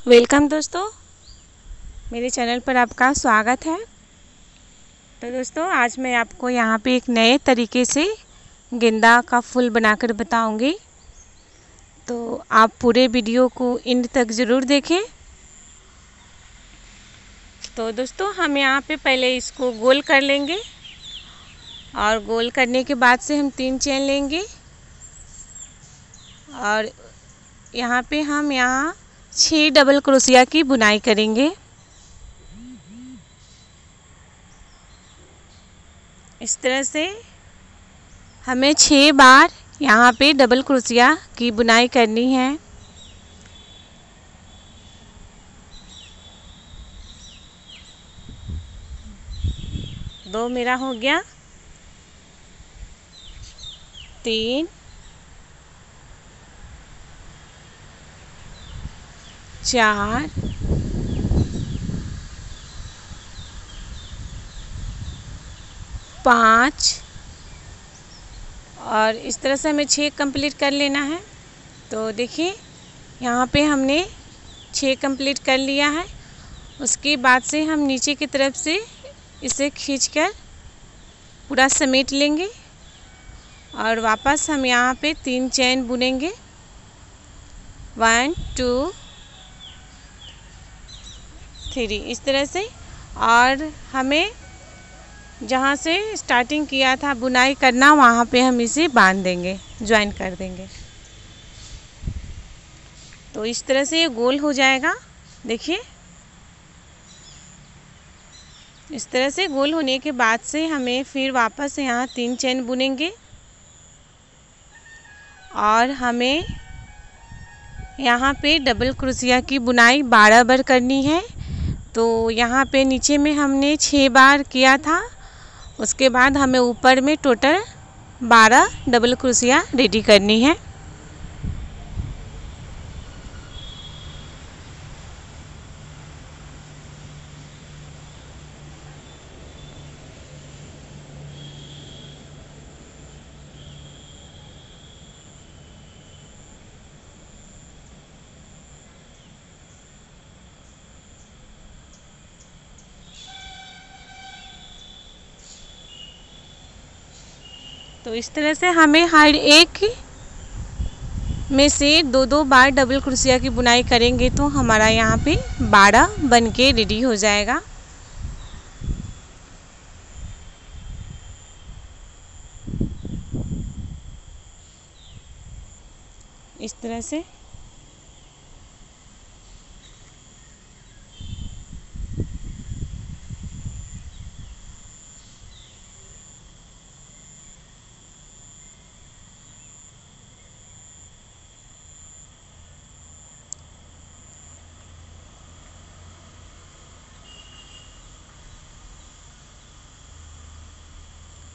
Welcome दोस्तों, मेरे channel पर आपका स्वागत है। तो दोस्तों, आज मैं आपको यहाँ पे एक नए तरीके से गेंदा का फूल बनाकर बताऊंगी। तो आप पूरे वीडियो को एंड तक ज़रूर देखें। तो दोस्तों, हम यहाँ पे पहले इसको गोल कर लेंगे और गोल करने के बाद से हम 3 चेन लेंगे और यहाँ पे हम 6 डबल क्रोशिया की बुनाई करेंगे। इस तरह से हमें 6 बार यहाँ पे डबल क्रोशिया की बुनाई करनी है। दो मेरा हो गया, 3, 4, 5 और इस तरह से हमें 6 कंप्लीट कर लेना है। तो देखिए, यहाँ पे हमने 6 कंप्लीट कर लिया है। उसके बाद से हम नीचे की तरफ से इसे खींचकर पूरा समेट लेंगे और वापस हम यहाँ पे 3 चेन बुनेंगे। 1 2 3 इस तरह से। और हमें जहाँ से स्टार्टिंग किया था बुनाई करना, वहाँ पे हम इसे बांध देंगे, ज्वाइन कर देंगे। तो इस तरह से ये गोल हो जाएगा। देखिए, इस तरह से गोल होने के बाद से हमें फिर वापस यहाँ 3 चेन बुनेंगे और हमें यहाँ पे डबल क्रोशिया की बुनाई 12 बार करनी है। तो यहाँ पे नीचे में हमने 6 बार किया था, उसके बाद हमें ऊपर में टोटल 12 डबल क्रोशिया रेडी करनी है। तो इस तरह से हमें हर एक में से 2-2 बार डबल क्रोशिया की बुनाई करेंगे तो हमारा यहाँ पे 12 बन के रेडी हो जाएगा। इस तरह से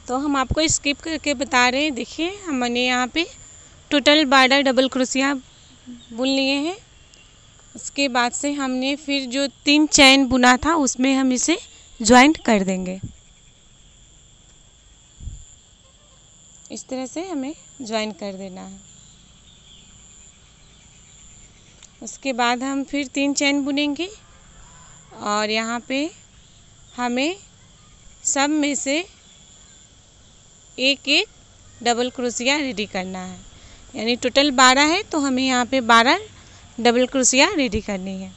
तो हम आपको स्किप करके बता रहे हैं। देखिए, हमने यहाँ पे टोटल 12 डबल क्रोशिया बुन लिए हैं। उसके बाद से हमने फिर जो 3 चैन बुना था उसमें हम इसे ज्वाइंट कर देंगे। इस तरह से हमें ज्वाइन कर देना है। उसके बाद हम फिर 3 चैन बुनेंगे और यहाँ पे हमें सब में से एक एक डबल क्रोशिया रेडी करना है। यानी टोटल 12 है तो हमें यहाँ पे 12 डबल क्रोशिया रेडी करनी है।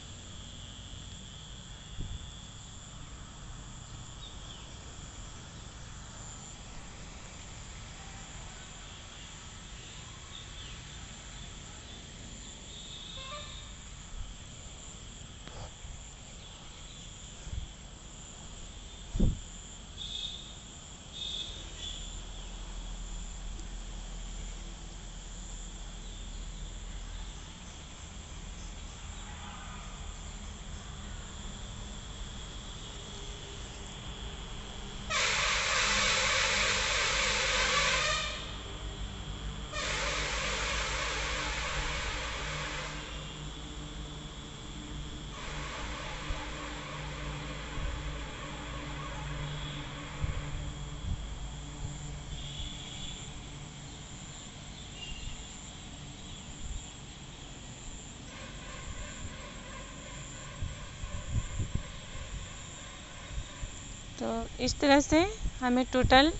तो इस तरह से हमें टोटल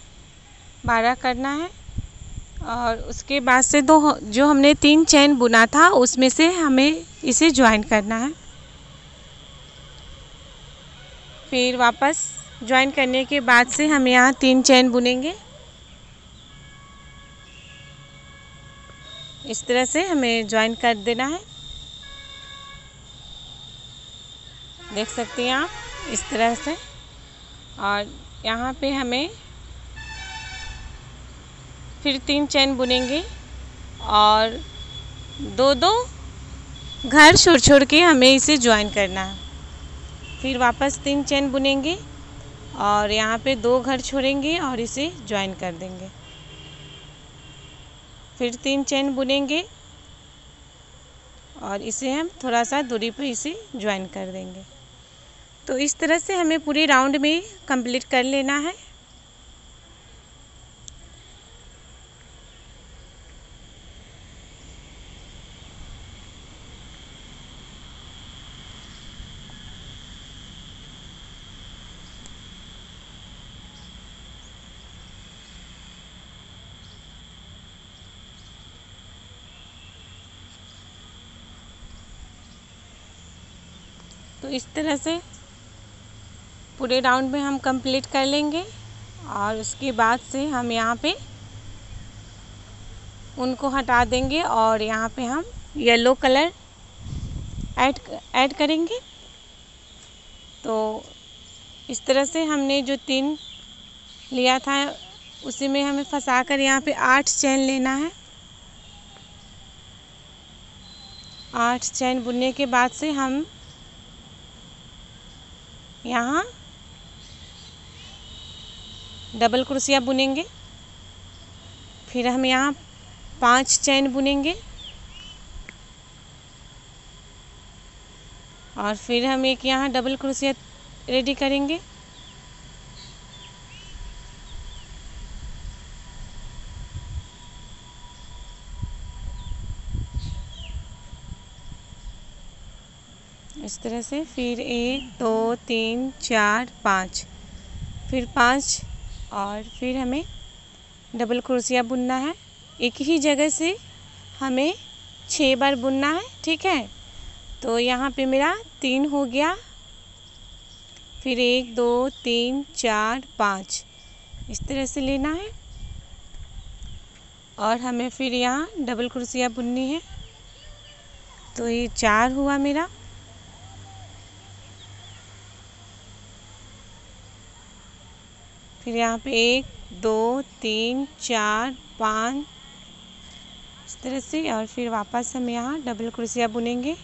12 करना है। और उसके बाद से जो हमने 3 चेन बुना था उसमें से हमें इसे ज्वाइन करना है। फिर वापस ज्वाइन करने के बाद से हम यहाँ 3 चेन बुनेंगे। इस तरह से हमें ज्वाइन कर देना है। देख सकते हैं आप इस तरह से। और यहाँ पे हमें फिर 3 चेन बुनेंगे और 2-2 घर छोड़ छोड़ के हमें इसे ज्वाइन करना है। फिर वापस 3 चेन बुनेंगे और यहाँ पे 2 घर छोड़ेंगे और इसे ज्वाइन कर देंगे। फिर 3 चेन बुनेंगे और इसे हम थोड़ा सा दूरी पर इसे ज्वाइन कर देंगे। तो इस तरह से हमें पूरे राउंड में कंप्लीट कर लेना है। तो इस तरह से पूरे राउंड में हम कंप्लीट कर लेंगे। और उसके बाद से हम यहाँ पे उनको हटा देंगे और यहाँ पे हम येलो कलर ऐड करेंगे। तो इस तरह से हमने जो 3 लिया था उसी में हमें फंसा कर यहाँ पे 8 चेन लेना है। 8 चेन बुनने के बाद से हम यहाँ डबल क्रोशिया बुनेंगे। फिर हम यहाँ 5 चेन बुनेंगे और फिर हम एक यहाँ डबल क्रोशिया रेडी करेंगे। इस तरह से फिर 1 2 3 4 5 फिर 5 और फिर हमें डबल क्रोशिया बुनना है। एक ही जगह से हमें 6 बार बुनना है, ठीक है। तो यहाँ पे मेरा 3 हो गया। फिर 1 2 3 4 5 इस तरह से लेना है और हमें फिर यहाँ डबल क्रोशिया बुननी है। तो ये 4 हुआ मेरा। फिर यहाँ पे 1 2 3 4 5 इस तरह से और फिर वापस हम यहाँ डबल क्रोशिया बुनेंगे।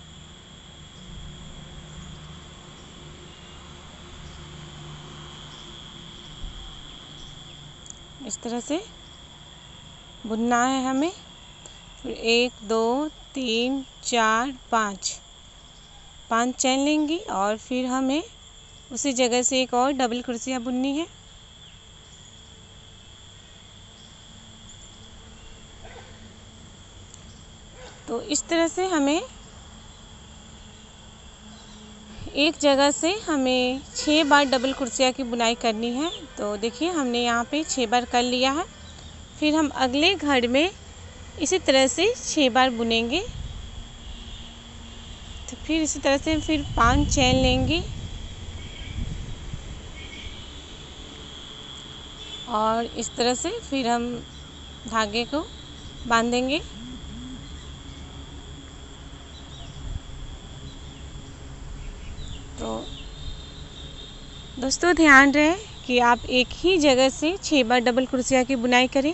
इस तरह से बुनना है हमें। फिर 1 2 3 4 5 चेन लेंगी और फिर हमें उसी जगह से एक और डबल क्रोशिया बुननी है। तो इस तरह से हमें एक जगह से हमें 6 बार डबल क्रोशिया की बुनाई करनी है। तो देखिए हमने यहाँ पे 6 बार कर लिया है। फिर हम अगले घर में इसी तरह से 6 बार बुनेंगे। तो फिर इसी तरह से फिर 5 चेन लेंगे और इस तरह से फिर हम धागे को बांधेंगे। तो दोस्तों ध्यान रहे कि आप एक ही जगह से 6 बार डबल क्रोशिया की बुनाई करें।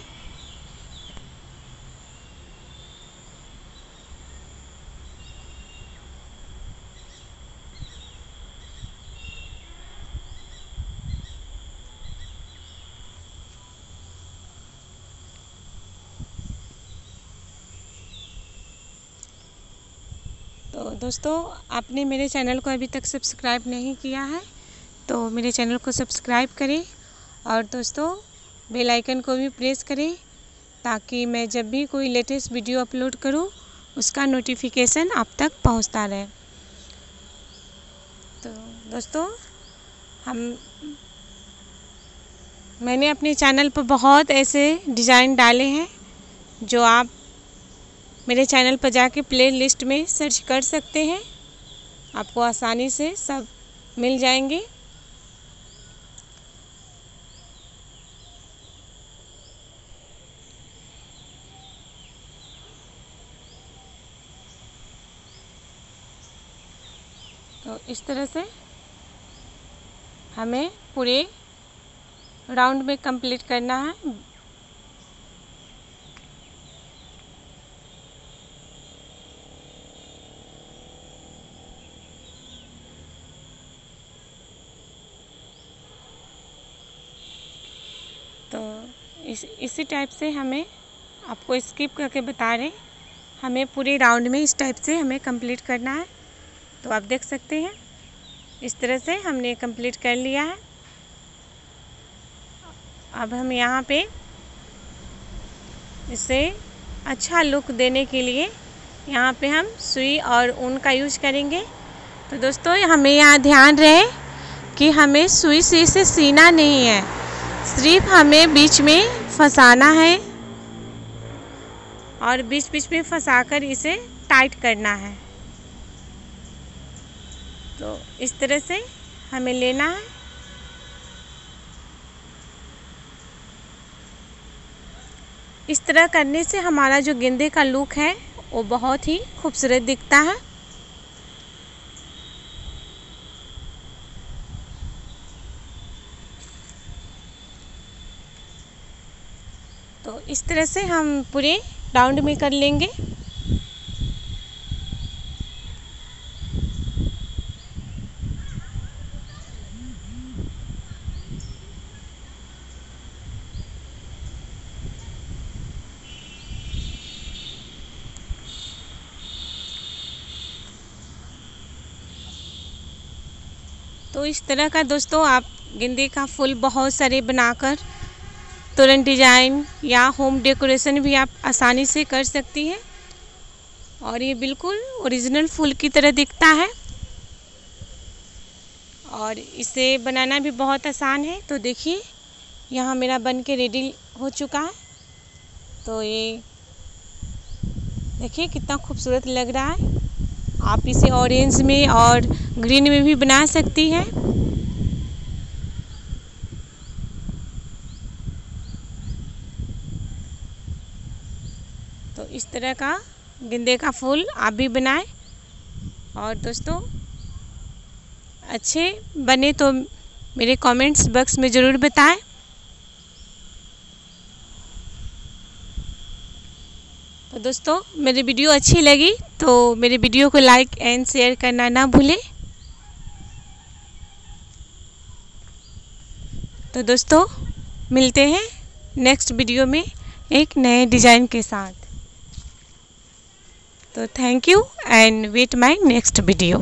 तो दोस्तों आपने मेरे चैनल को अभी तक सब्सक्राइब नहीं किया है तो मेरे चैनल को सब्सक्राइब करें और दोस्तों बेल आइकन को भी प्रेस करें ताकि मैं जब भी कोई लेटेस्ट वीडियो अपलोड करूं उसका नोटिफिकेशन आप तक पहुंचता रहे। तो दोस्तों हम मैंने अपने चैनल पर बहुत ऐसे डिज़ाइन डाले हैं जो आप मेरे चैनल पर जाके प्ले लिस्ट में सर्च कर सकते हैं, आपको आसानी से सब मिल जाएंगे। तो इस तरह से हमें पूरे राउंड में कंप्लीट करना है। तो इसी टाइप से हमें, आपको स्किप करके बता रहे, हमें पूरे राउंड में इस टाइप से हमें कंप्लीट करना है। तो आप देख सकते हैं इस तरह से हमने कंप्लीट कर लिया है। अब हम यहाँ पे इसे अच्छा लुक देने के लिए यहाँ पे हम सुई और ऊन का यूज करेंगे। तो दोस्तों हमें यहाँ ध्यान रहे कि हमें सुई से इसे सीना नहीं है, सिर्फ हमें बीच में फंसाना है और बीच बीच में फंसाकर इसे टाइट करना है। तो इस तरह से हमें लेना है। इस तरह करने से हमारा जो गेंदे का लुक है वो बहुत ही खूबसूरत दिखता है। तो इस तरह से हम पूरे राउंड में कर लेंगे। तो इस तरह का दोस्तों आप गेंदे का फूल बहुत सारे बनाकर तुरंत डिजाइन या होम डेकोरेशन भी आप आसानी से कर सकती हैं और ये बिल्कुल ओरिजिनल फूल की तरह दिखता है और इसे बनाना भी बहुत आसान है। तो देखिए यहाँ मेरा बन के रेडी हो चुका है। तो ये देखिए कितना खूबसूरत लग रहा है। आप इसे ऑरेंज में और ग्रीन में भी बना सकती हैं। तो इस तरह का गेंदे का फूल आप भी बनाएं और दोस्तों अच्छे बने तो मेरे कमेंट्स बॉक्स में ज़रूर बताएं। तो दोस्तों मेरी वीडियो अच्छी लगी तो मेरे वीडियो को लाइक एंड शेयर करना ना भूलें। तो दोस्तों मिलते हैं नेक्स्ट वीडियो में एक नए डिज़ाइन के साथ। तो thank you and wait my next video.